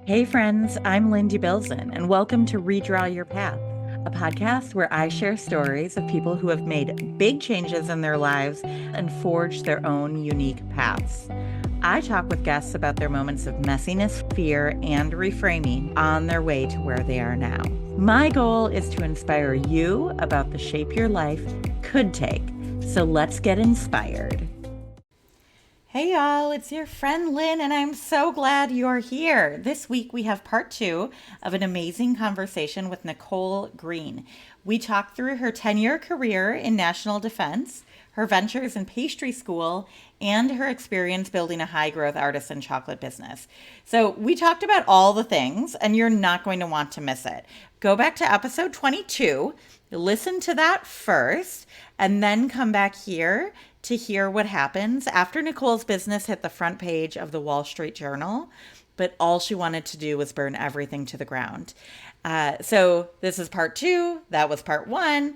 Hey friends, I'm Lynn Debilzen, and welcome to Redraw Your Path, a podcast where I share stories of people who have made big changes in their lives and forged their own unique paths. I talk with guests about their moments of messiness, fear, and reframing on their way to where they are now. My goal is to inspire you about the shape your life could take. So let's get inspired. Hey y'all, it's your friend Lynn, and I'm so glad you're here. This week we have part two of an amazing conversation with Nicole Greene. We talked through her 10-year career in national defense, her ventures in pastry school, and her experience building a high growth artisan chocolate business. So we talked about all the things, and you're not going to want to miss it. Go back to episode 22, listen to that first, and then come back here to hear what happens after Nicole's business hit the front page of the Wall Street Journal, but all she wanted to do was burn everything to the ground. So this is part two. That was part one.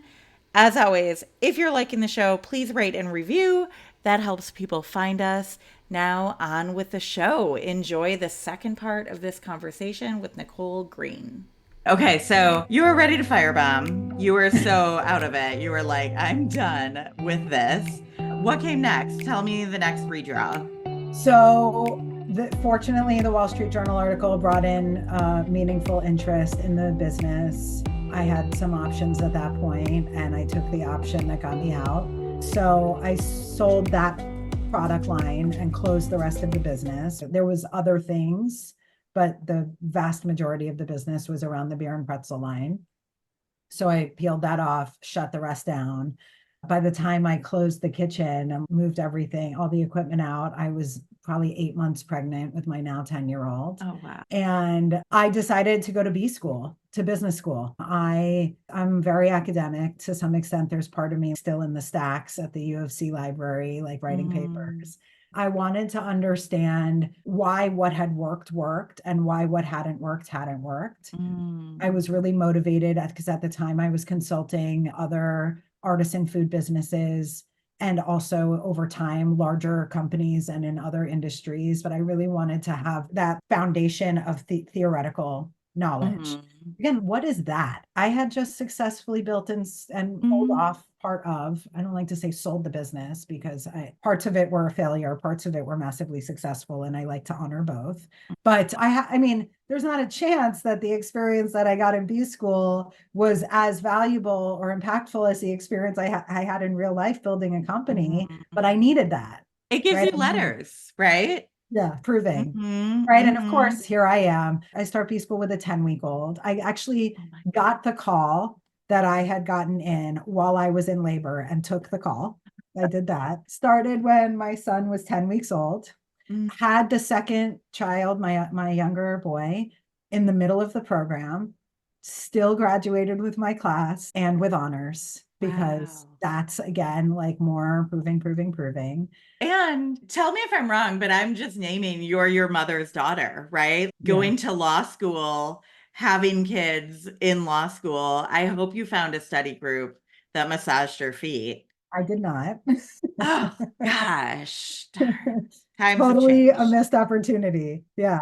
As always, if you're liking the show, please rate and review. That helps people find us. Now on with the show. Enjoy the second part of this conversation with Nicole Greene. Okay, so you were ready to firebomb. You were so out of it. You were like, I'm done with this. What came next? Tell me the next redraw. Fortunately, the Wall Street Journal article brought in meaningful interest in the business. I had some options at that point, and I took the option that got me out. So I sold that product line and closed the rest of the business. There was other things, but the vast majority of the business was around the beer and pretzel line. So I peeled that off, shut the rest down. By the time I closed the kitchen and moved everything, all the equipment out, I was probably 8 months pregnant with my now 10-year-old. Oh, wow. And I decided to go to business school. I'm very academic to some extent. There's part of me still in the stacks at the U of C library, like writing papers. I wanted to understand why what had worked and why what hadn't worked. I was really motivated because at the time I was consulting other artisan food businesses and also over time larger companies and in other industries. But I really wanted to have that foundation of theoretical knowledge. Again, what is that? I had just successfully built and pulled off I don't like to say sold the business because parts of it were a failure, parts of it were massively successful, and I like to honor both. But I mean, there's not a chance that the experience that I got in B school was as valuable or impactful as the experience I had in real life building a company, but I needed that, It gives right? you letters, right? Yeah, proving. Mm-hmm, Right. And of mm-hmm. course, here I am. I start B school with a 10-week-old. I actually Oh my got the call that I had gotten in while I was in labor and took the call. I did that. Started when my son was 10 weeks old. God. Had the second child, my younger boy, in the middle of the program. Still graduated with my class and with honors because Wow. that's again like more proving. And tell me if I'm wrong, but I'm just naming you're your mother's daughter, right? Yeah, Going to law school, having kids in law school. I hope you found a study group that massaged your feet. I did not. Oh, gosh. Darn. Times have Totally a changed. missed opportunity. Yeah.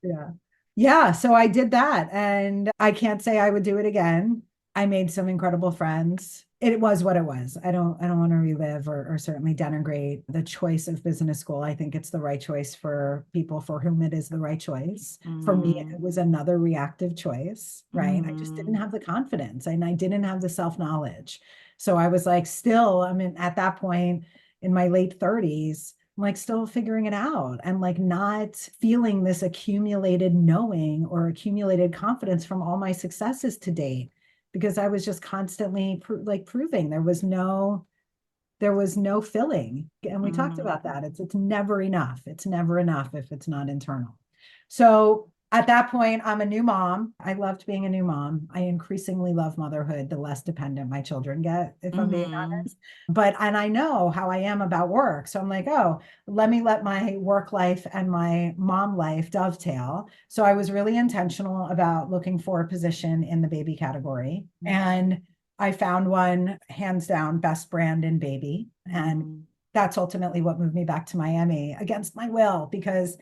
Yeah. Yeah. So I did that and I can't say I would do it again. I made some incredible friends. It was what it was. I don't want to relive or certainly denigrate the choice of business school. I think it's the right choice for people for whom it is the right choice. For me, Mm, it was another reactive choice, right? I just didn't mm, have the confidence and I didn't have the self-knowledge. So I was like, still, I mean, at that point in my late 30s, I'm like still figuring it out and like not feeling this accumulated knowing or accumulated confidence from all my successes to date because I was just constantly proving there was no filling. And we talked mm. about that. It's never enough. It's never enough if it's not internal. So at that point, I'm a new mom. I loved being a new mom. I increasingly love motherhood the less dependent my children get, if I'm being Mm-hmm. honest. And I know how I am about work. So I'm like, oh, let my work life and my mom life dovetail. So I was really intentional about looking for a position in the baby category. And I found one, hands down, best brand in baby. And Mm-hmm. that's ultimately what moved me back to Miami against my will because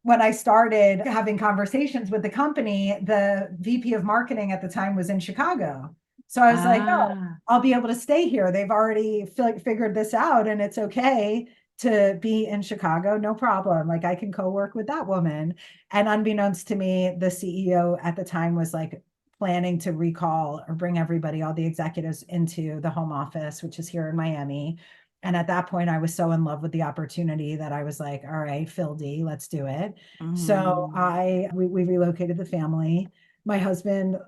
when I started having conversations with the company, the VP of marketing at the time was in Chicago. So I was like, oh, Ah. I'll be able to stay here. They've already figured this out and it's okay to be in Chicago. No problem. Like I can co-work with that woman. And unbeknownst to me, the CEO at the time was like planning to recall or bring everybody, all the executives into the home office, which is here in Miami. And at that point, I was so in love with the opportunity that I was like, all right, Phil D, let's do it. So Mm. we relocated the family. My husband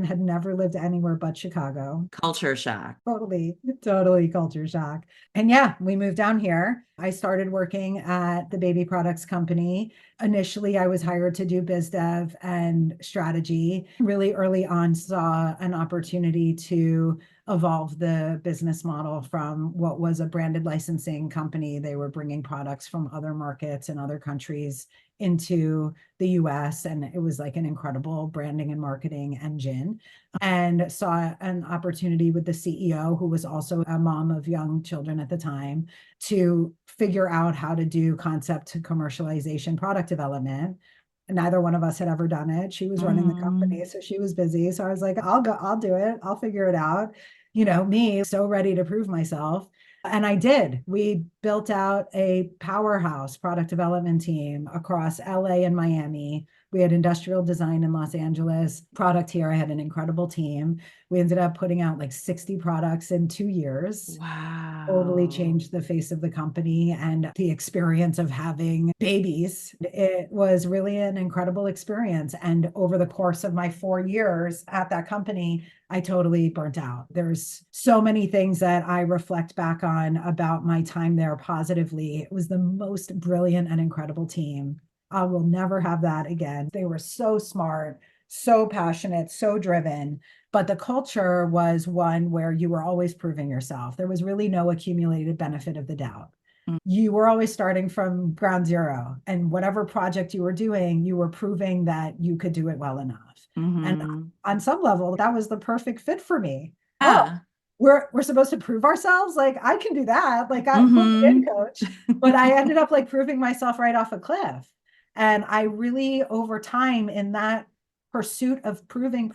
had never lived anywhere but Chicago. Culture shock. Totally culture shock. And yeah, we moved down here. I started working at the baby products company. Initially, I was hired to do biz dev and strategy. Really early on, saw an opportunity to evolve the business model from what was a branded licensing company. They were bringing products from other markets and other countries into the US. And it was like an incredible branding and marketing engine. And saw an opportunity with the CEO, who was also a mom of young children at the time, to figure out how to do concept to commercialization product development. Neither one of us had ever done it. She was running the Mm. company, so she was busy. So I was like, I'll go, I'll do it. I'll figure it out. Me, so ready to prove myself. And I did. We built out a powerhouse product development team across LA and Miami. We had industrial design in Los Angeles, product here. I had an incredible team. We ended up putting out like 60 products in 2 years. Totally Wow. changed the face of the company and the experience of having babies. It was really an incredible experience. And over the course of my 4 years at that company, I totally burnt out. There's so many things that I reflect back on about my time there positively. It was the most brilliant and incredible team. I will never have that again. They were so smart, so passionate, so driven. But the culture was one where you were always proving yourself. There was really no accumulated benefit of the doubt. You were always starting from ground zero. And whatever project you were doing, you were proving that you could do it well enough. And Mm-hmm. on some level, that was the perfect fit for me. Oh, Yeah. we're supposed to prove ourselves. Like I can do that. Like I put me in, Mm-hmm. coach. But I ended up like proving myself right off a cliff. And I really, over time, in that pursuit of proving,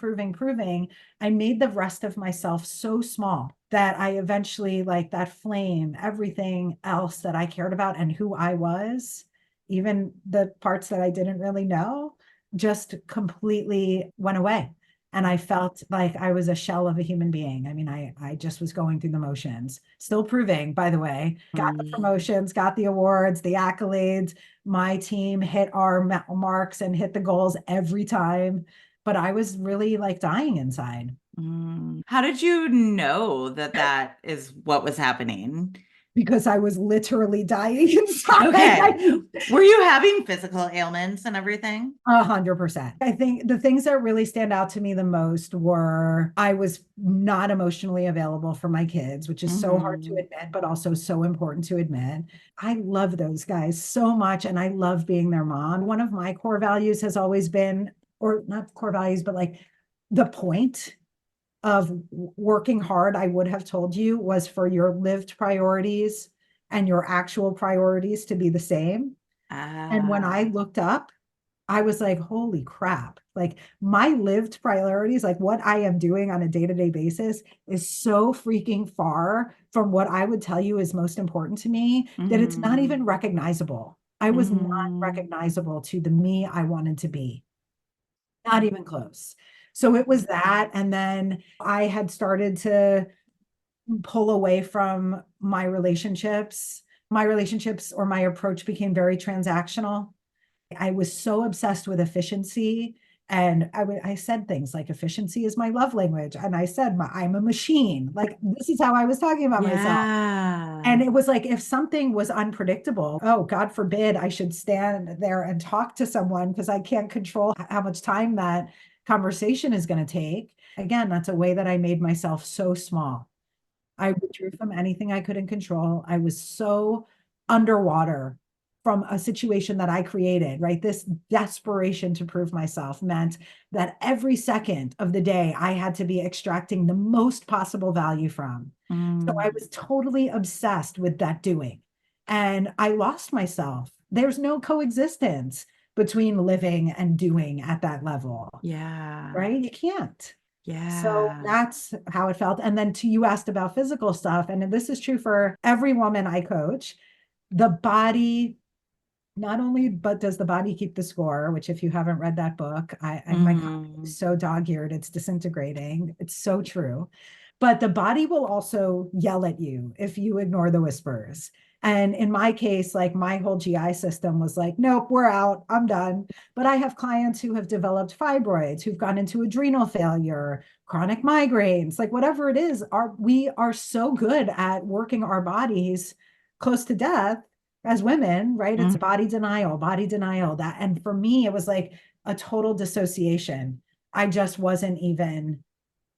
I made the rest of myself so small that I eventually, like that flame, everything else that I cared about and who I was, even the parts that I didn't really know, just completely went away. And I felt like I was a shell of a human being. I mean, I just was going through the motions, still proving, by the way, got the promotions, got the awards, the accolades. My team hit our marks and hit the goals every time. But I was really like dying inside. Mm. How did you know that that is what was happening? Because I was literally dying inside. Okay. Were you having physical ailments and everything? 100%. I think the things that really stand out to me the most were I was not emotionally available for my kids, which is so hard to Mm-hmm. admit, but also so important to admit. I love those guys so much, and I love being their mom. One of my core values has always been, or not core values, but like the point of working hard, I would have told you, was for your lived priorities and your actual priorities to be the same. And when I Ah. looked up, I was like, holy crap. Like my lived priorities, like what I am doing on a day-to-day basis is so freaking far from what I would tell you is most important to me that it's not Mm-hmm. even recognizable. I was not Mm-hmm. recognizable to the me I wanted to be, not even close. So it was that. And then I had started to pull away from my relationships. My relationships or my approach became very transactional. I was so obsessed with efficiency. And I said things like efficiency is my love language. And I said, I'm a machine. Like, this is how I was talking about myself. And Yeah. it was like, if something was unpredictable, oh, God forbid I should stand there and talk to someone because I can't control how much time that conversation is going to take. Again, that's a way that I made myself so small. I withdrew from anything I couldn't control. I was so underwater from a situation that I created, right? This desperation to prove myself meant that every second of the day I had to be extracting the most possible value from. So I Mm. was totally obsessed with that doing. And I lost myself There's no coexistence between living and doing at that level, Yeah. right? You can't. So Yeah. that's how it felt. And then you asked about physical stuff. And this is true for every woman I coach. The body, not only, but does the body keep the score, which if you haven't read that book, my copy Mm-hmm. is so dog-eared, it's disintegrating. It's so true. But the body will also yell at you if you ignore the whispers. And in my case, like my whole GI system was like, nope, we're out, I'm done. But I have clients who have developed fibroids, who've gone into adrenal failure, chronic migraines, like whatever it is, we are so good at working our bodies close to death as women, right? It's body denial that. And for me, it was like a total dissociation. I just wasn't even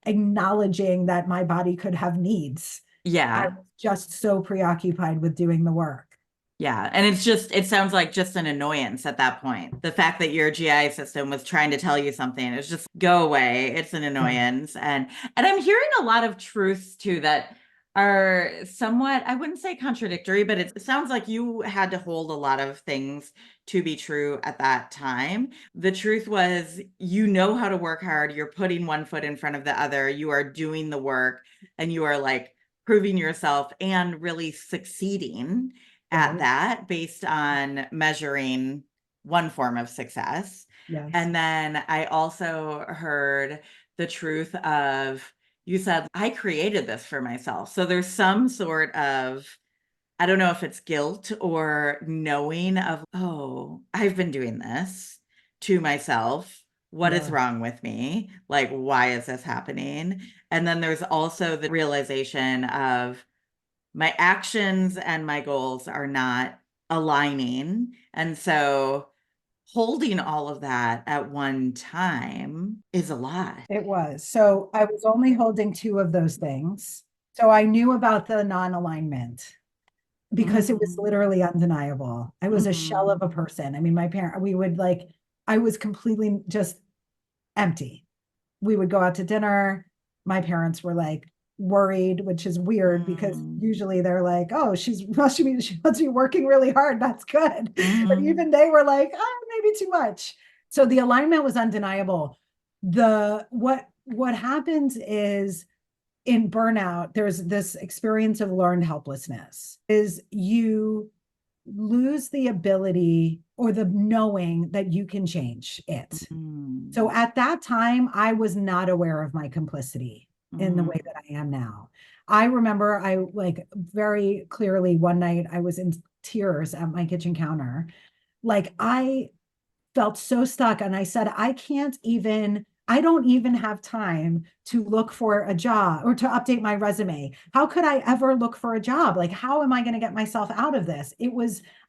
acknowledging that my body could have needs. I Yeah. was just so preoccupied with doing the work. Yeah. And it sounds like just an annoyance at that point. The fact that your GI system was trying to tell you something, it's just go away. It's an Yeah. annoyance. And I'm hearing a lot of truths too that are somewhat, I wouldn't say contradictory, but it sounds like you had to hold a lot of things to be true at that time. The truth was, you know how to work hard. You're putting one foot in front of the other. You are doing the work and you are like proving yourself and really succeeding at Right. that based on measuring one form of success. Yes. And then I also heard the truth of, you said, I created this for myself. So there's some sort of, I don't know if it's guilt or knowing of, oh, I've been doing this to myself. What is Yeah. wrong with me? Like, why is this happening? And then there's also the realization of, my actions and my goals are not aligning. And so holding all of that at one time is a lot. It was. So I was only holding two of those things. So I knew about the non-alignment because it was Mm-hmm. literally undeniable. I was a shell Mm-hmm. of a person. I mean, we would like, I was completely just empty. We would go out to dinner. My parents were like worried, which is weird because Mm-hmm. usually they're like, oh, she must be working really hard. That's good. But Mm-hmm. even they were like, oh, maybe too much. So the alignment was undeniable. What happens is in burnout, there's this experience of learned helplessness, is you lose the ability or the knowing that you can change it. So at that time, I was not aware of my complicity in the Mm-hmm. way that I am now. I remember I like very clearly one night I was in tears at my kitchen counter. Like I felt so stuck. And I said, I don't even have time to look for a job or to update my resume. How could I ever look for a job? Like, how am I going to get myself out of this?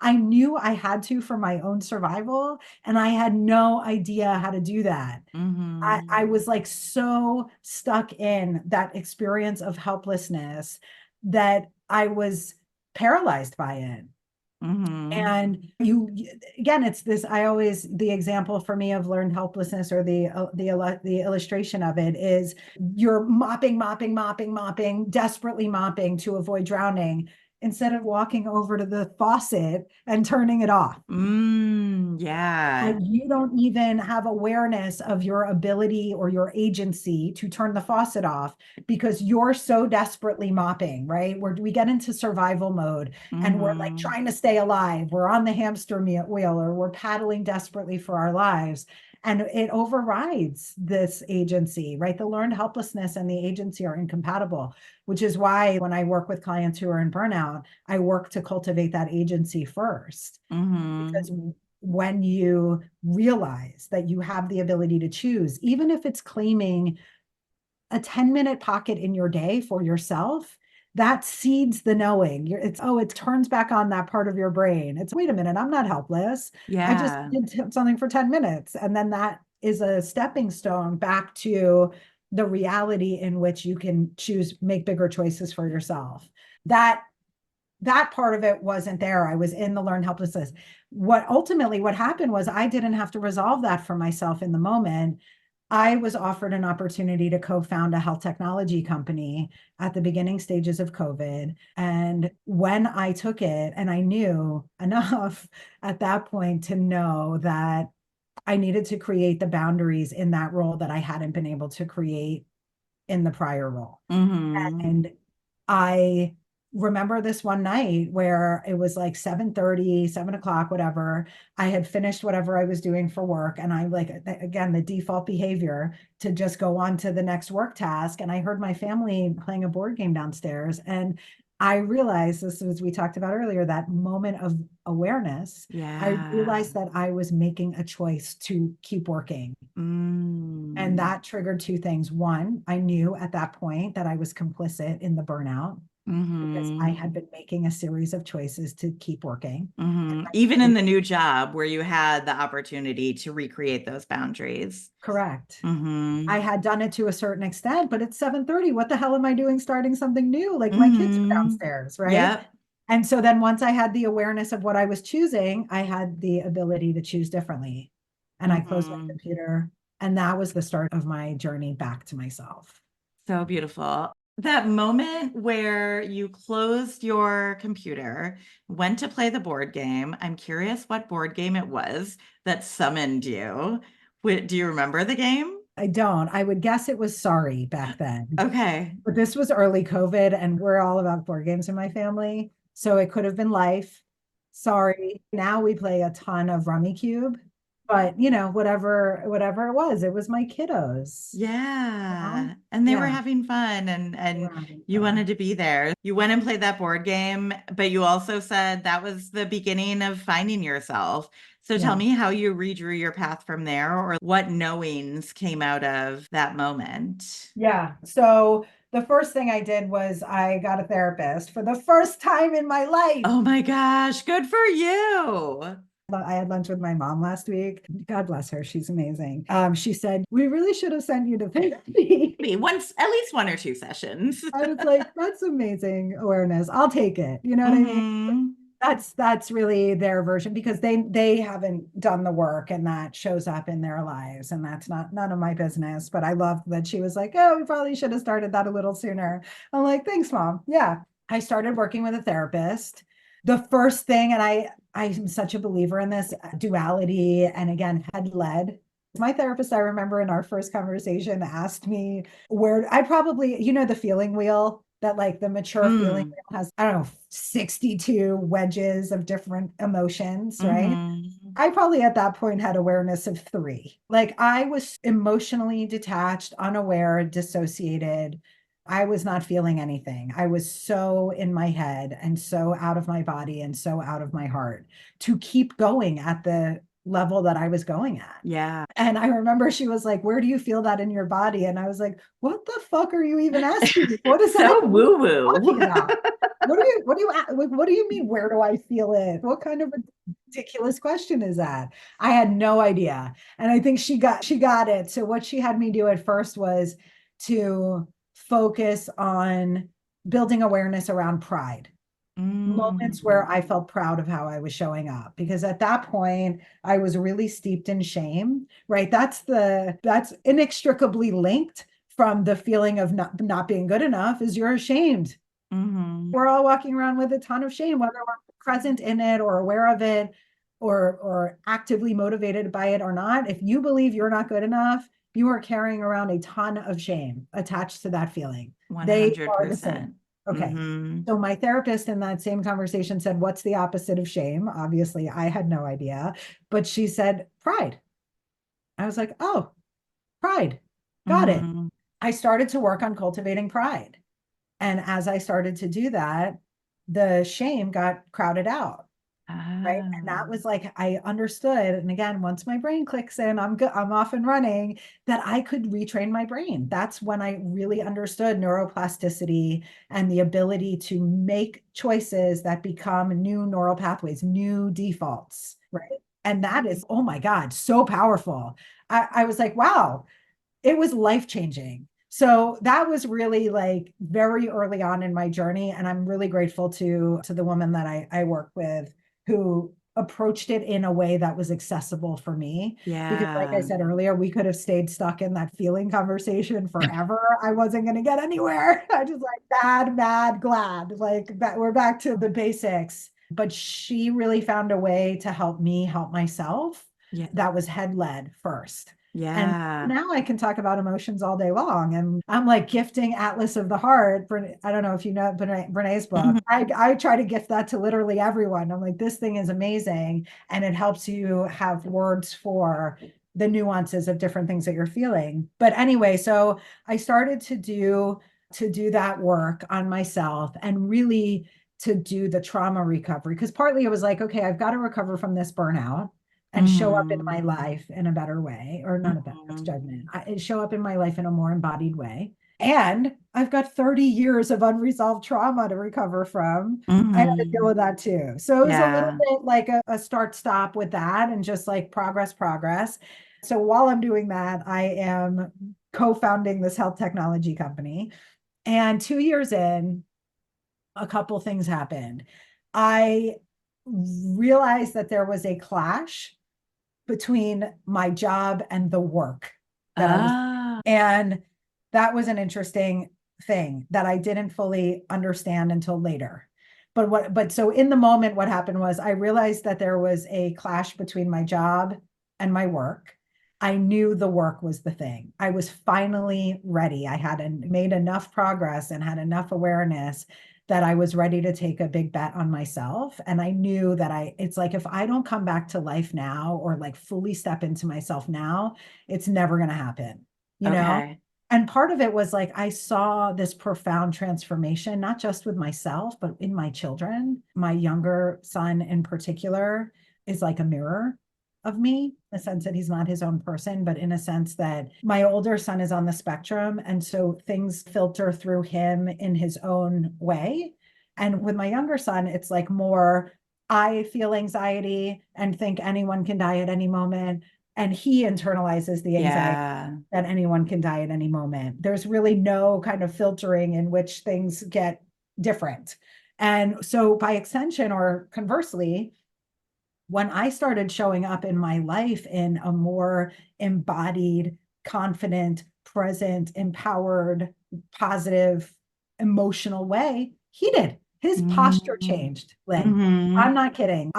I knew I had to for my own survival, and I had no idea how to do that. Mm-hmm. I was like so stuck in that experience of helplessness that I was paralyzed by it. Mm-hmm. And again, it's this, the example for me of learned helplessness, or the illustration of it is you're mopping, desperately mopping to avoid drowning instead of walking over to the faucet and turning it off. Like Yeah. you don't even have awareness of your ability or your agency to turn the faucet off because you're so desperately mopping, right? Where we get into survival mode and we're like Mm-hmm. trying to stay alive. We're on the hamster wheel, or we're paddling desperately for our lives. And it overrides this agency, right? The learned helplessness and the agency are incompatible, which is why when I work with clients who are in burnout, I work to cultivate that agency first. Mm-hmm. Because when you realize that you have the ability to choose, even if it's claiming a 10-minute pocket in your day for yourself, that seeds the knowing. It turns back on that part of your brain. It's, wait a minute, I'm not helpless. I just Yeah. did something for 10 minutes. And then that is a stepping stone back to the reality in which you can choose, make bigger choices for yourself. That part of it wasn't there. I was in the learned helplessness. What happened was I didn't have to resolve that for myself in the moment. I was offered an opportunity to co-found a health technology company at the beginning stages of COVID. And when I took it, and I knew enough at that point to know that I needed to create the boundaries in that role that I hadn't been able to create in the prior role. Mm-hmm. And I remember this one night where it was like 7:30, 7 o'clock, whatever. I had finished whatever I was doing for work. And I like, again, the default behavior to just go on to the next work task. And I heard my family playing a board game downstairs. And I realized, this was, we talked about earlier, that moment of awareness. I Yeah. realized that I was making a choice to keep working. And Mm. that triggered two things. One, I knew at that point that I was complicit in the burnout because I Mm-hmm. had been making a series of choices to keep working. And Mm-hmm. I Even in knew, the new job where you had the opportunity to recreate those boundaries. correct. Mm-hmm. I had done it to a certain extent, but it's 7:30. What the hell am I doing starting something new? Like my kids are Mm-hmm. downstairs, right? Yep. And so then once I had the awareness of what I was choosing, I had the ability to choose differently. And I closed my Mm-hmm. computer. And that was the start of my journey back to myself. So beautiful. That moment where you closed your computer, went to play the board game. I'm curious what board game it was that summoned you. Do you remember the game? I don't. I would guess it was Sorry back then. Okay. But this was early COVID, and we're all about board games in my family. So it could have been Life. Sorry. Now we play a ton of Rummy Cube, but whatever it was my kiddos. You know? Yeah. And they were Yeah, having fun and we're having you fun. wanted to be there. You went and played that board game, but you also said that was the beginning of finding yourself. So tell Yeah. me how you redrew your path from there or what knowings came out of that moment. Yeah. So the first thing I did was I got a therapist for the first time in my life. Oh my gosh, good for you. I had lunch with my mom last week. God bless her. She's amazing. She said, we really should have sent you to therapy. Once, at least one or two sessions. I was like, that's amazing awareness. I'll take it. You know what I mean? Mm-hmm. That's really their version because they haven't done the work and that shows up in their lives. And that's not none of my business. But I love that she was like, oh, we probably should have started that a little sooner. I'm like, thanks, mom. Yeah. I started working with a therapist. The first thing, and I'm such a believer in this duality and again, head led. My therapist, I remember in our first conversation, asked me where I probably, the feeling wheel that like the mature feeling Mm. wheel has, I don't know, 62 wedges of different emotions, right? Mm-hmm. I probably at that point had awareness of three. Like I was emotionally detached, unaware, dissociated. I was not feeling anything. I was so in my head and so out of my body and so out of my heart to keep going at the level that I was going at. Yeah. And I remember she was like, where do you feel that in your body? And I was like, what the fuck are you even asking me? What is that So even woo-woo. talking about? What do you mean? Where do I feel it? What kind of a ridiculous question is that? I had no idea. And I think she got it. So what she had me do at first was to focus on building awareness around pride, moments where I Mm. felt proud of how I was showing up because at that point I was really steeped in shame, right? That's inextricably linked from the feeling of not being good enough is you're ashamed. Mm-hmm. We're all walking around with a ton of shame, whether we're present in it or aware of it or actively motivated by it or not. If you believe you're not good enough, you are carrying around a ton of shame attached to that feeling. They are the same. 100%. Okay. Mm-hmm. So my therapist in that same conversation said, what's the opposite of shame? Obviously, I had no idea, but she said pride. I was like, oh, pride. Got it. Mm-hmm. I started to work on cultivating pride. And as I started to do that, the shame got crowded out. Right. And that Oh. was like, I understood. And again, once my brain clicks in, I'm good, I'm off and running, that I could retrain my brain. That's when I really understood neuroplasticity and the ability to make choices that become new neural pathways, new defaults. Right. And that is, oh my God, so powerful. I was like, wow, it was life changing. So that was really like very early on in my journey. And I'm really grateful to the woman that I work with who approached it in a way that was accessible for me. Because like I Yeah. said earlier, we could have stayed stuck in that feeling conversation forever. I wasn't going to get anywhere. I just like bad, mad, glad, like that we're back to the basics. But she really found a way to help me help myself. Yeah. That was head led first. And Yeah. now I can talk about emotions all day long. And I'm like gifting Atlas of the Heart. I don't know if you know Brené's book. Mhm. I try to gift that to literally everyone. I'm like, this thing is amazing. And it helps you have words for the nuances of different things that you're feeling. But anyway, so I started to do that work on myself and really to do the trauma recovery. Because partly it was like, okay, I've got to recover from this burnout and show up in my Mhm. life in a better way, or not a better, that's Mhm. judgment. Show up in my life in a more embodied way. And I've got 30 years of unresolved trauma to recover from. I had to deal Mhm. with that too. So it was a little Yeah. bit like a start stop with that and just like progress, progress. So while I'm doing that, I am co-founding this health technology company. And 2 years in, a couple things happened. I realized that there was a clash between my job and the work that I was, Ah. and that was an interesting thing that I didn't fully understand until later. But so in the moment, what happened was I realized that there was a clash between my job and my work. I knew the work was the thing. I was finally ready. I had made enough progress and had enough awareness that I was ready to take a big bet on myself. And I knew that it's like, if I don't come back to life now or like fully step into myself now, it's never going to happen, you know? Okay. And part of it was like, I saw this profound transformation, not just with myself, but in my children. My younger son in particular is like a mirror of me, in the sense that he's not his own person, but in a sense that my older son is on the spectrum. And so things filter through him in his own way. And with my younger son, it's like more, I feel anxiety and think anyone can die at any moment. And he internalizes the anxiety Yeah. that anyone can die at any moment. There's really no kind of filtering in which things get different. And so by extension, or conversely, when I started showing up in my life in a more embodied, confident, present, empowered, positive, emotional way, he did. His posture Mhm. changed, Lynn. I'm Mhm. not kidding.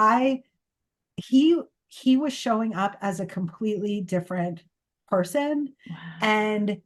He he was showing up as a completely different person, Wow. and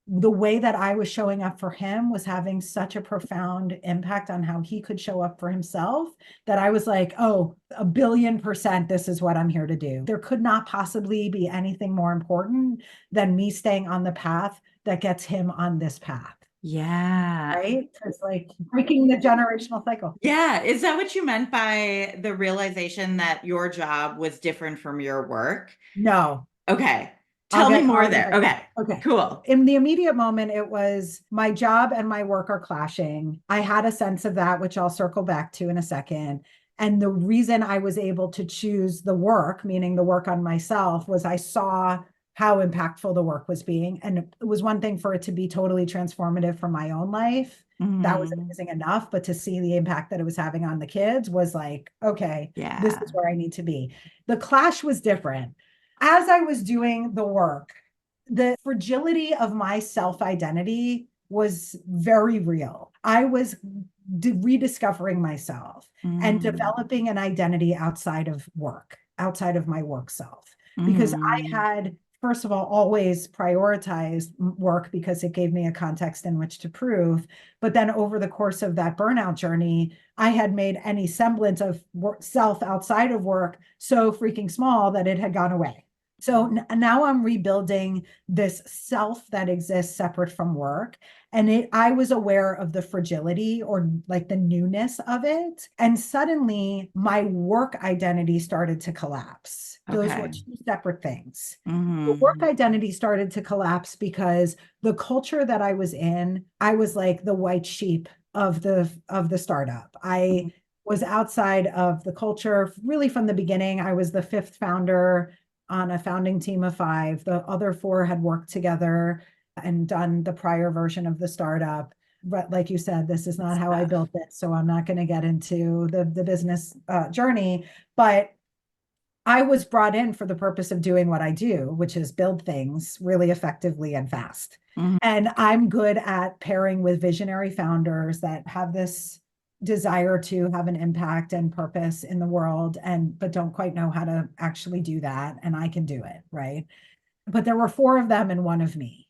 the way that I was showing up for him was having such a profound impact on how he could show up for himself, that I was like, oh, 1,000,000,000%, this is what I'm here to do. There could not possibly be anything more important than me staying on the path that gets him on this path, Yeah. right? It's like breaking the generational cycle. Yeah. Is that what you meant by the realization that your job was different from your work? No, Okay. Tell me more I'll there. get to Okay. that. Okay. Cool. In the immediate moment, it was my job and my work are clashing. I had a sense of that, which I'll circle back to in a second. And the reason I was able to choose the work, meaning the work on myself, was I saw how impactful the work was being. And it was one thing for it to be totally transformative for my own life. That was Mhm. amazing enough. But to see the impact that it was having on the kids was like, okay, this is Yeah. where I need to be. The clash was different. As I was doing the work, the fragility of my self identity was very real. I was rediscovering myself and Mhm. developing an identity outside of work, outside of my work self, because I Mhm. had, first of all, always prioritized work because it gave me a context in which to prove. But then over the course of that burnout journey, I had made any semblance of self outside of work so freaking small that it had gone away. So now I'm rebuilding this self that exists separate from work. And I was aware of the fragility, or like the newness of it. And suddenly my work identity started to collapse. Those were Okay. two separate things. The work Mhm. identity started to collapse because the culture that I was in, I was like the white sheep of the startup. I was outside of the culture really from the beginning. I was the fifth founder on a founding team of five. The other four had worked together and done the prior version of the startup. But like you said, this is not how I Stuff. built it. So I'm not going to get into the business journey. But I was brought in for the purpose of doing what I do, which is build things really effectively and fast. Mhm. And I'm good at pairing with visionary founders that have this desire to have an impact and purpose in the world and but don't quite know how to actually do that. And I can do it, right? But there were four of them and one of me.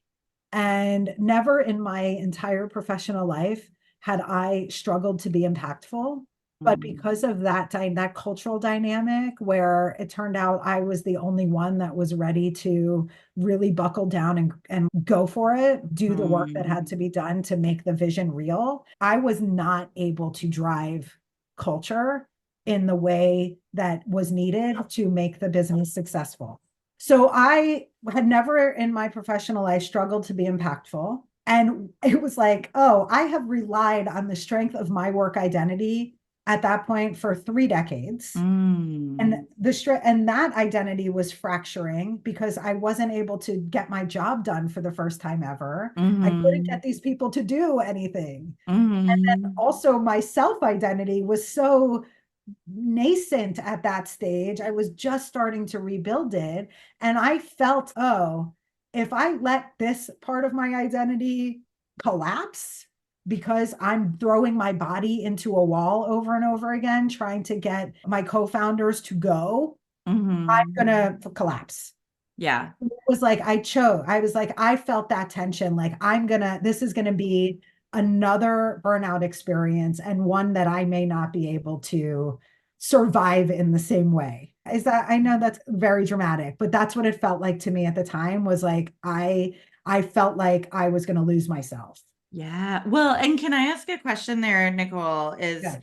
And never in my entire professional life had I struggled to be impactful. But because of that cultural dynamic, where it turned out I was the only one that was ready to really buckle down and go for it, do the work that Mhm. had to be done to make the vision real, I was not able to drive culture in the way that was needed to make the business successful. So I had never in my professional life struggled to be impactful. And it was like, oh, I have relied on the strength of my work identity at that point for 3 decades. And Mm. and that identity was fracturing because I wasn't able to get my job done for the first time ever. I couldn't get Mhm. these people to do anything. And then Mhm. also my self identity was so nascent at that stage. I was just starting to rebuild it. And I felt, oh, if I let this part of my identity collapse because I'm throwing my body into a wall over and over again, trying to get my co founders to go, I'm Mhm. going to collapse. Yeah. It was like I was like, I felt that tension. Like, this is going to be another burnout experience and one that I may not be able to survive in the same way. I know that's very dramatic, but that's what it felt like to me at the time was like, I felt like I was going to lose myself. Yeah. Well, and can I ask a question there, Nicole? Is Yeah.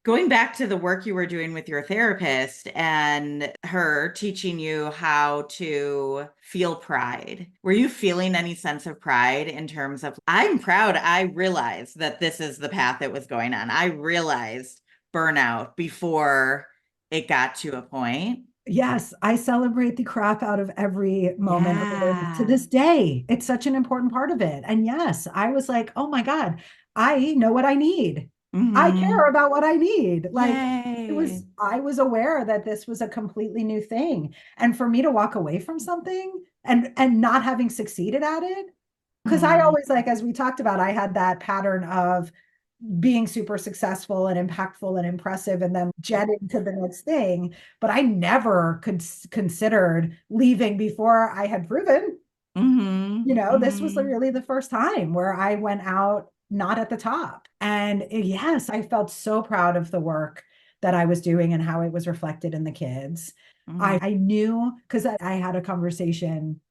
going back to the work you were doing with your therapist and her teaching you how to feel pride. Were you feeling any sense of pride in terms of, I'm proud I realized that this is the path that was going on? I realized burnout before it got to a point. Yes, I celebrate the crap out of every moment of it to Yeah. this day. It's such an important part of it. And yes, I was like, oh my God, I know what I need. I care Hmm. about what I need. Like Yay. I was aware that this was a completely new thing. And for me to walk away from something and not having succeeded at it, because I Hmm. always like, as we talked about, I had that pattern of being super successful and impactful and impressive and then jet into the next thing. But I never considered leaving before I had proven, Hmm. this was Hmm. really the first time where I went out not at the top. And yes, I felt so proud of the work that I was doing and how it was reflected in the kids. Hmm. I knew because I had a conversation.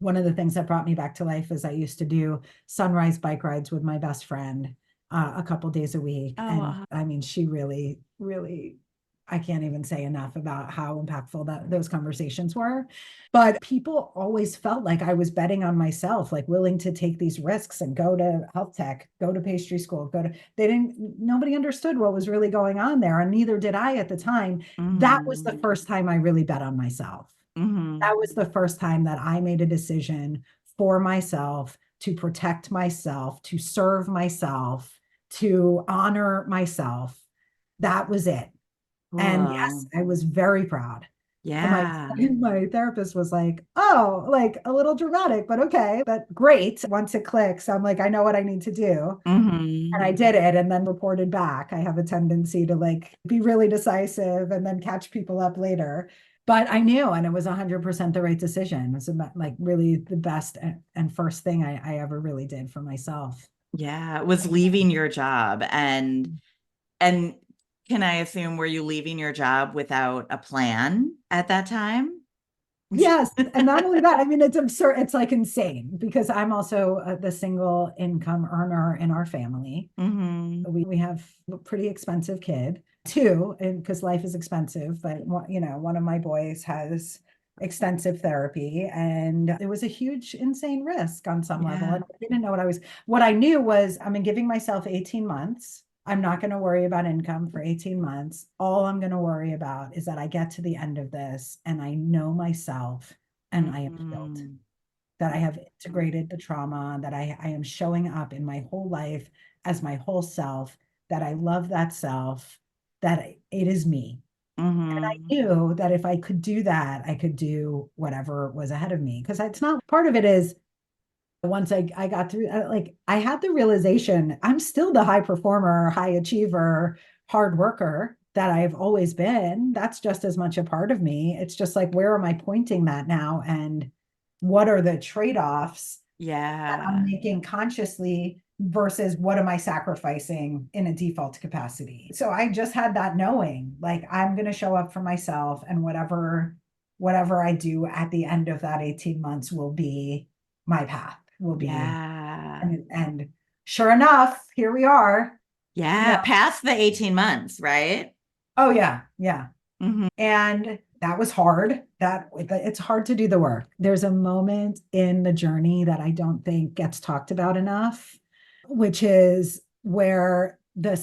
One of the things that brought me back to life is I used to do sunrise bike rides with my best friend a couple days a week. Oh, And I mean, she really, really, I can't even say enough about how impactful those conversations were. But people always felt like I was betting on myself, like willing to take these risks and go to health tech, go to pastry school, nobody understood what was really going on there. And neither did I at the time. That was the hmm. first time I really bet on myself. Hmm. That was the first time that I made a decision for myself to protect myself, to serve myself, to honor myself. That was it. And yes, Cool. I was very proud. And my Yeah. my therapist was like, "Oh, like a little dramatic, but okay, but great." Once it clicks, I'm like, "I know what I need to do." And Hmm. I did it and then reported back. I have a tendency to like be really decisive and then catch people up later. But I knew, and it was 100% the right decision. It was about, like really the best and first thing I ever really did for myself. Yeah, it was leaving your job and can I assume were you leaving your job without a plan at that time? Yes, and not only that, I mean, it's absurd. It's like insane because I'm also the single income earner in our family. Hmm. We have a pretty expensive kid too, and because life is expensive, but one of my boys has extensive therapy and it was a huge, insane risk on some level. Yeah. And I didn't know what I knew was I'm giving myself 18 months. I'm not going to worry about income for 18 months. All I'm going to worry about is that I get to the end of this and I know myself and I am healed, Hmm. that I have integrated the trauma, that I am showing up in my whole life as my whole self, that I love that self, that it is me. Mm-hmm. Knew that if I could do that, I could do whatever was ahead of me. Because it's not part of it is once I got through, like I had the realization I'm still the high performer, high achiever, hard worker that I've always been. That's just as much a part of me. It's just like, where am I pointing that now? And what are the trade-offs that I'm Yeah. making consciously versus what am I sacrificing in a default capacity? So I just had that knowing, like I'm going to show up for myself and whatever I do at the end of that 18 months will be my path, will be Yeah. and sure enough, here we are. You Yeah. know, Past the 18 months, right? oh yeah, yeah. Mm-hmm. And that was hard. That it's hard to do the work. There's a moment in the journey that I don't think gets talked about enough, which is where the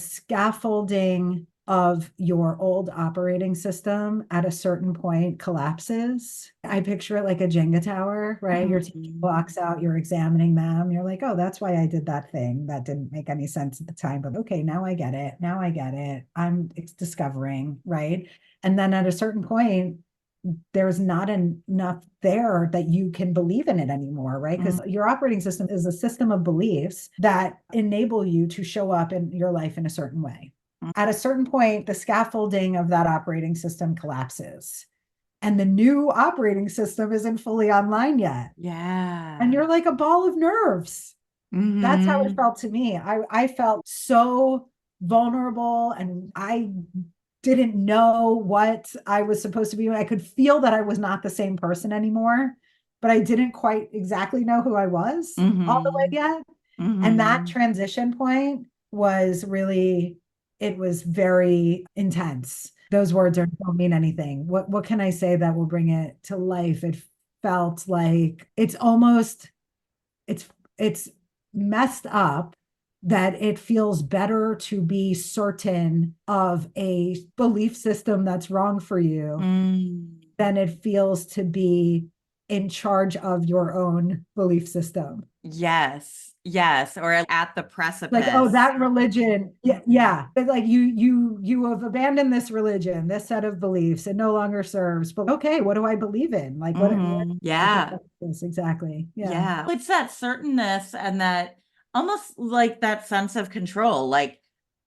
scaffolding of your old operating system at a certain point collapses. I picture it like a Jenga tower, right? You're taking Mm-hmm. blocks out, you're examining them. You're like, oh, that's why I did that thing. That didn't make any sense at the time, but okay, now I get it. Now I get it. I'm discovering, right? And then at a certain point, there's not enough there that you can believe in it anymore, right? Because your operating system is a system of beliefs that enable you to show up in your life in a certain way. Mm-hmm. At a certain point, the scaffolding of that operating system collapses, and the new operating system isn't fully online yet. And Yeah. you're like a ball of nerves. That's how it Mm-hmm. felt to me. I felt so vulnerable and I didn't know what I was supposed to be. I could feel that I was not the same person anymore, but I didn't quite exactly know who I was all the way Mm-hmm. yet. And that Mm-hmm. transition point was really, it was very intense. Those words don't mean anything. What can I say that will bring it to life? It felt like it's it's messed up that it feels better to be certain of a belief system that's wrong for you Mm. than it feels to be in charge of your own belief system. Yes. Yes. Or at the Like, oh, precipice. that religion, yeah, yeah. It's like you have abandoned this religion, this set of beliefs, it no longer serves. But okay, what do I believe in? Like, what Mm-hmm. Yeah. this exactly? Yeah, Yeah. It's that certainness and that almost like that sense of control. Like,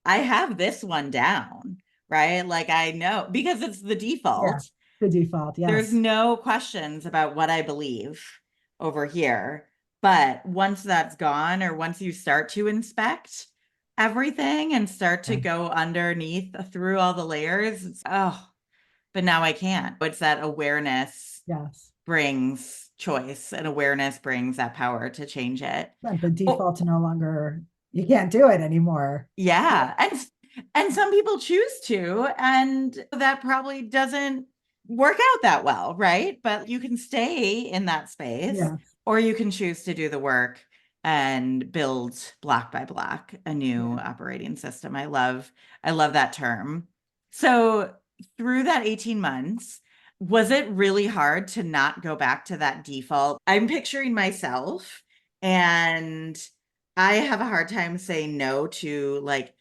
I have this one down, right? Like, I know because it's the yeah. default. The default, There's yes, no questions about what I believe over here. But once that's gone, or once you start to inspect everything and start to yeah, go underneath through all the layers, oh, but now I can't. It's that awareness yes. brings choice, and awareness brings that power to change it. But the Oh, default to no longer, you can't do it anymore. Yeah, yeah. And some people choose to, and that probably doesn't work out that well, right? But you can stay in that space, yeah, or you can choose to do the work and build block by block a new yeah. operating system. I love that term. So through that 18 months, was it really hard to not go back to that default? I'm picturing myself, and I have a hard time saying no to like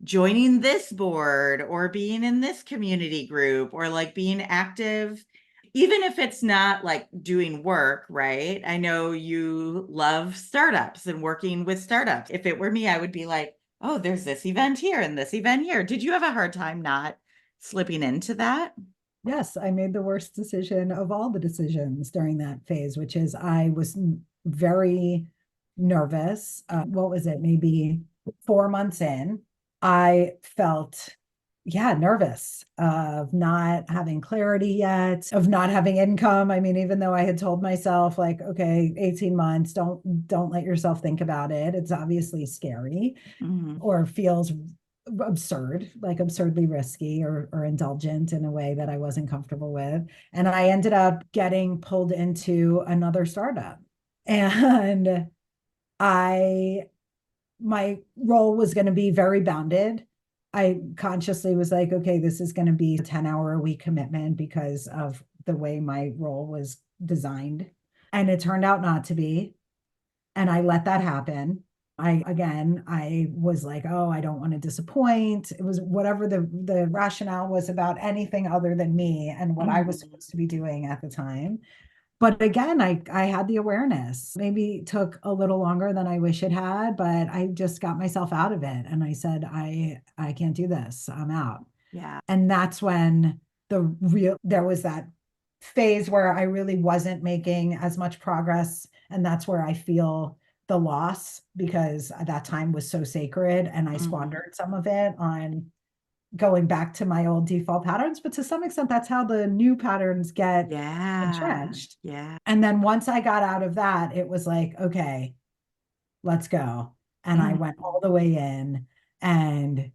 joining this board or being in this community group or like being active, even if it's not like doing work, right? I know you love startups and working with startups. If it were me, I would be like, oh, there's this event here and this event here. Did you have a hard time not slipping into that? Yes, I made the worst decision of all the decisions during that phase, which is I was very nervous. What was it? Maybe 4 months in, I felt, yeah, nervous of not having clarity yet, of not having income. I mean, even though I had told myself, like, okay, 18 months, don't let yourself think about it. It's obviously scary Mm-hmm. or feels absurd, like absurdly risky or indulgent in a way that I wasn't comfortable with. And I ended up getting pulled into another startup. And I my role was going to be very bounded. I consciously was like, okay, this is going to be a 10-hour a week commitment because of the way my role was designed. And it turned out not to be. And I let that happen. I was like, oh, I don't want to disappoint. It was whatever the rationale was about anything other than me and what I was Mhm. supposed to be doing at the time. But again, I had the awareness. Maybe it took a little longer than I wish it had, but I just got myself out of it. And I said, I can't do this. I'm out. Yeah. And that's when there was that phase where I really wasn't making as much progress. And that's where I feel the loss because that time was so sacred and I Mhm. squandered some of it on going back to my old default patterns. But to some extent, that's how the new patterns get Yeah. entrenched. Yeah. And then once I got out of that, it was like, okay, let's go. And I went all Mhm. the way in and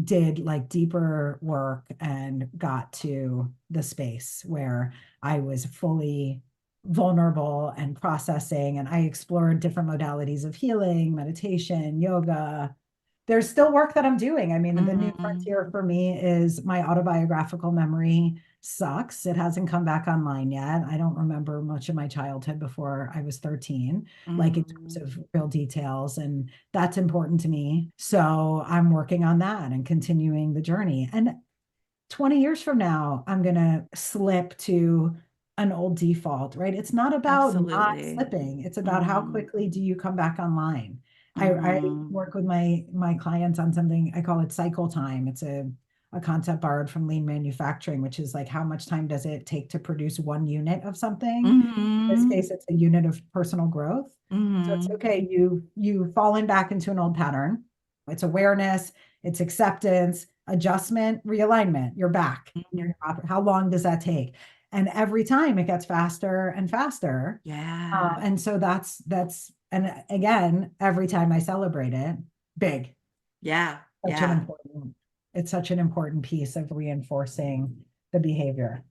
did like deeper work and got to the space where I was fully vulnerable and processing. And I explored different modalities of healing, meditation, yoga, there's still work that I'm doing. I mean, the new Mhm. frontier for me is my autobiographical memory sucks. It hasn't come back online yet. I don't remember much of my childhood before I was 13, like in terms Mhm. of real details. And that's important to me. So I'm working on that and continuing the journey. And 20 years from now, I'm going to slip to an old default, right? It's not about not Absolutely. slipping. It's about how Mhm. quickly do you come back online. I Mhm. work with my clients on something, I call it cycle time. It's a concept borrowed from lean manufacturing, which is like how much time does it take to produce one unit of something? In this Mhm. case, it's a unit of personal growth. So it's Mhm. okay, you've fallen back into an old pattern. It's awareness, it's acceptance, adjustment, realignment. You're back. Mhm. How long does that take? And every time it gets faster and faster. Yeah. And so and again, every time I celebrate it, big, Yeah. such an Yeah. important, it's such an important piece of reinforcing the behavior.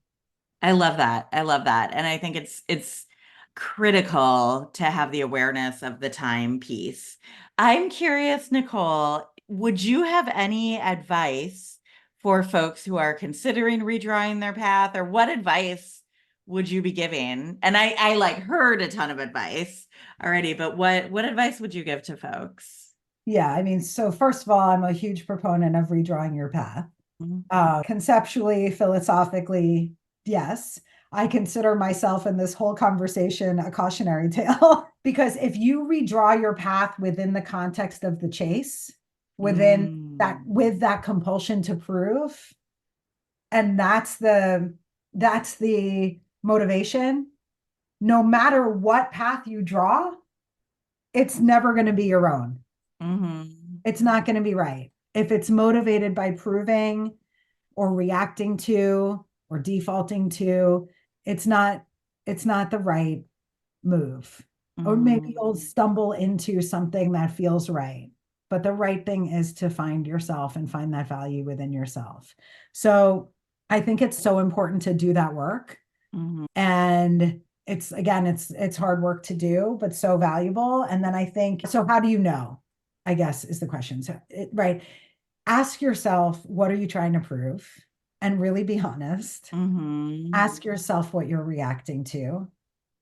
I love that. I love that. And I think it's critical to have the awareness of the time piece. I'm curious, Nicole, would you have any advice for folks who are considering redrawing their path, or what advice would you be giving? And I like heard a ton of advice already, but what advice would you give to folks? Yeah, I mean, so first of all, I'm a huge proponent of redrawing your path. Mhm. Conceptually, philosophically, yes. I consider myself in this whole conversation a cautionary tale because if you redraw your path within the context of the chase, with that compulsion to prove, and that's the motivation, no matter what path you draw, it's never going to be your own. Mhm. It's not going to be right. If it's motivated by proving or reacting to or defaulting to, it's not it's not the right move. Or maybe you'll Mhm. stumble into something that feels right. But the right thing is to find yourself and find that value within yourself. So I think it's so important to do that work. Mhm. And it's again, it's hard work to do, but so valuable. And then I think, so how do you know? I guess is the question. So right. Ask yourself, what are you trying to prove? And really be honest. Mhm. Ask yourself what you're reacting to.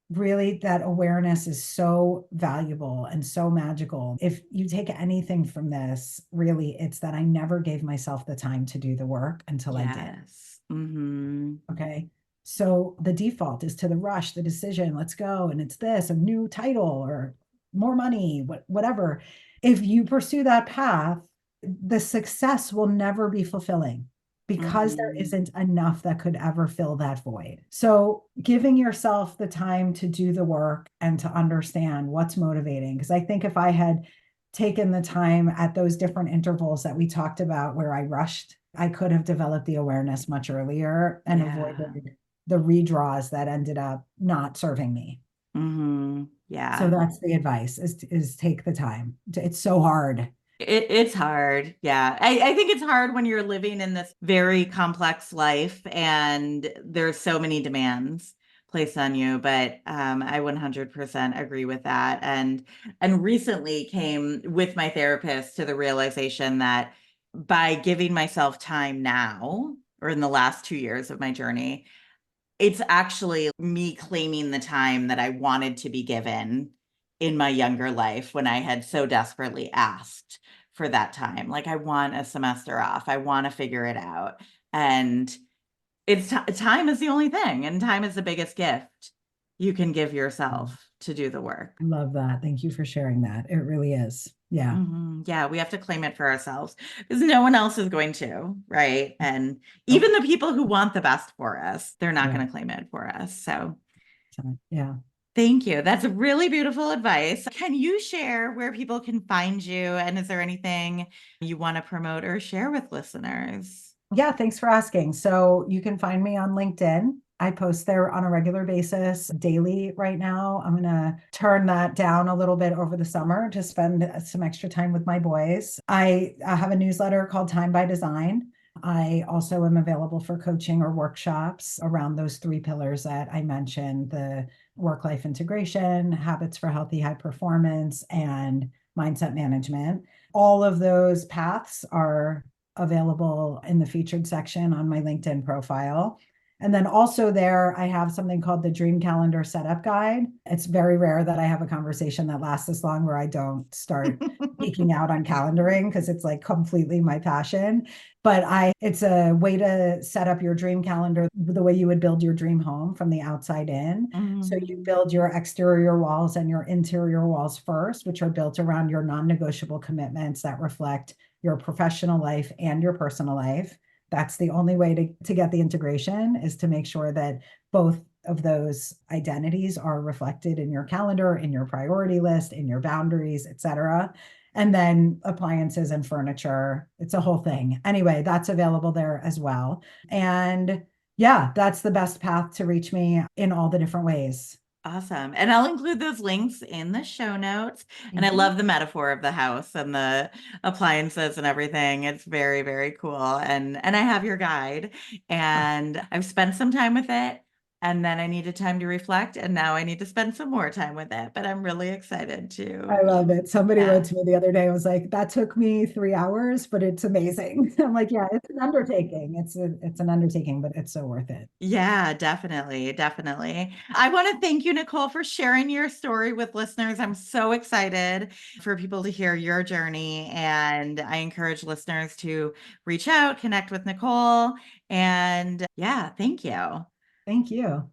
Really, that awareness is so valuable and so magical. If you take anything from this, really, it's that I never gave myself the time to do the work until I did. Yes. Mhm. Okay. So the default is to the rush, the decision, let's go. And it's this, a new title or more money, whatever. If you pursue that path, the success will never be fulfilling because there Mhm. isn't enough that could ever fill that void. So giving yourself the time to do the work and to understand what's motivating. Because I think if I had taken the time at those different intervals that we talked about where I rushed, I could have developed the awareness much earlier and Yeah. avoided the redraws that ended up not serving me. So Yeah. that's the advice is take the time. It's so hard. It's hard. Yeah. I think it's hard when you're living in this very complex life and there's so many demands placed on you. But I 100% agree with that. And recently came with my therapist to the realization that by giving myself time now, or in the last 2 years of my journey, it's actually me claiming the time that I wanted to be given in my younger life when I had so desperately asked for that time. Like, I want a semester off. I want to figure it out. And time is the only thing, and time is the biggest gift you can give yourself to do the work. I love that. Thank you for sharing that. It really is. Yeah. Yeah, we have to claim it for ourselves because no one else is going to, right? And even Nope. the people who want the best for us, they're not Yeah. going to claim it for us. So Yeah. thank you. That's really beautiful advice. Can you share where people can find you? And is there anything you want to promote or share with listeners? Yeah, thanks for asking. So you can find me on LinkedIn. I post there on a regular basis, daily right now. I'm going to turn that down a little bit over the summer to spend some extra time with my boys. I have a newsletter called Time by Design. I also am available for coaching or workshops around those three pillars that I mentioned, the work-life integration, habits for healthy high performance, and mindset management. All of those paths are available in the featured section on my LinkedIn profile. And then also there, I have something called the Dream Calendar Setup Guide. It's very rare that I have a conversation that lasts this long where I don't start geeking out on calendaring because it's like completely my passion. But it's a way to set up your dream calendar the way you would build your dream home from the outside in. So you build your exterior walls and your interior walls first, which are built around your non-negotiable commitments that reflect your professional life and your personal life. That's the only way to get the integration, is to make sure that both of those identities are reflected in your calendar, in your priority list, in your boundaries, etc. And then appliances and furniture, it's a whole thing. Anyway, that's available there as well. And yeah, that's the best path to reach me in all the different ways. Awesome. And I'll include those links in the show notes. And I Thank you. love the metaphor of the house and the appliances and everything. It's very, very cool. And I have your guide, and I've spent some time with it, and then I needed time to reflect, and now I need to spend some more time with it. But I'm really excited I to, love it. Somebody wrote yeah. to me the other day. I was like, that took me 3 hours, but it's amazing. I'm like, yeah, it's an undertaking. It's an undertaking, but it's so worth it. Yeah, definitely. Definitely. I want to thank you, Nicole, for sharing your story with listeners. I'm so excited for people to hear your journey. And I encourage listeners to reach out, connect with Nicole. And yeah, thank you. Thank you.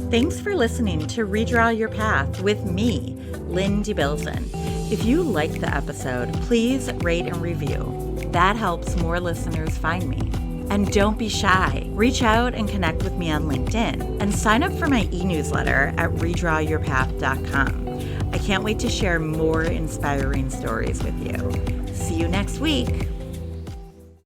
Thanks for listening to Redraw Your Path with me, Lynn Debilzen. If you liked the episode, please rate and review. That helps more listeners find me. And don't be shy. Reach out and connect with me on LinkedIn and sign up for my e-newsletter at redrawyourpath.com. I can't wait to share more inspiring stories with you. See you next week.